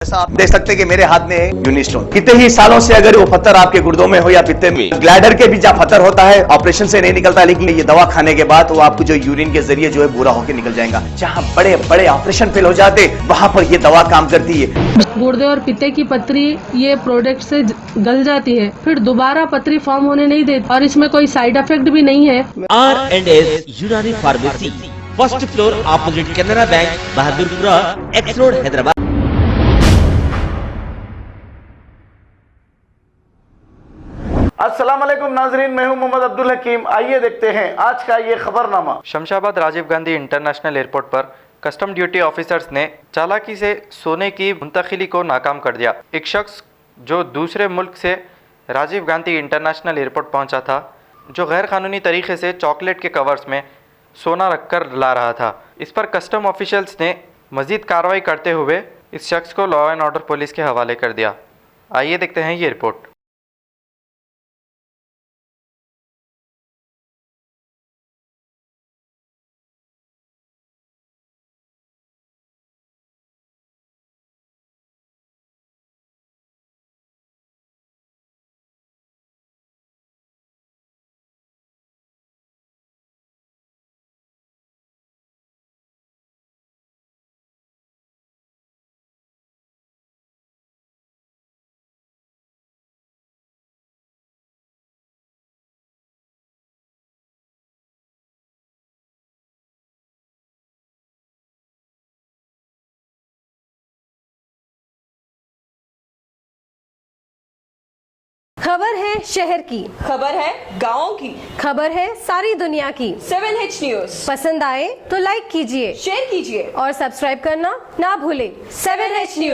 जैसा आप देख सकते हैं कि मेरे हाथ में है यूनिस्टोन। कितने ही सालों से अगर वो पत्थर आपके गुर्दों में हो या पित्ते में, ग्लैडर के भी जहाँ पत्थर होता है ऑपरेशन से नहीं निकलता, लेकिन ये दवा खाने के बाद वो आपको जो यूरिन के जरिए जो है बुरा होकर निकल जाएगा। जहाँ बड़े बड़े ऑपरेशन फेल हो जाते वहां पर ये दवा काम करती है। गुर्दे और पित्ते की पथरी ये प्रोडक्ट से गल जाती है, फिर दोबारा पथरी फॉर्म होने नहीं देती और इसमें कोई साइड इफेक्ट भी नहीं है। R&S यूनानी pharmacy, first floor opposite Canara bank, Bahadurpura, x road, Hyderabad. अस्सलाम वालेकुम नाजरीन, मैं हूं मोहम्मद अब्दुल हकीम। आइए देखते हैं आज का ये खबरनामा। शमशाबाद राजीव गांधी इंटरनेशनल एयरपोर्ट पर कस्टम ड्यूटी ऑफिसर्स ने चालाकी से सोने की मुंतकिली को नाकाम कर दिया। एक शख्स जो दूसरे मुल्क से राजीव गांधी इंटरनेशनल एयरपोर्ट पहुंचा था, जो गैर कानूनी तरीके से चॉकलेट के कवर्स में सोना रखकर ला रहा था। इस पर कस्टम ऑफिशियल्स ने मजीद कार्रवाई करते हुए इस शख्स को लॉ एंड ऑर्डर पुलिस के हवाले कर दिया। आइए देखते हैं ये रिपोर्ट। खबर है शहर की, खबर है गाँव की, खबर है सारी दुनिया की। 7H न्यूज पसंद आए तो लाइक कीजिए, शेयर कीजिए और सब्सक्राइब करना ना भूलें। 7H news.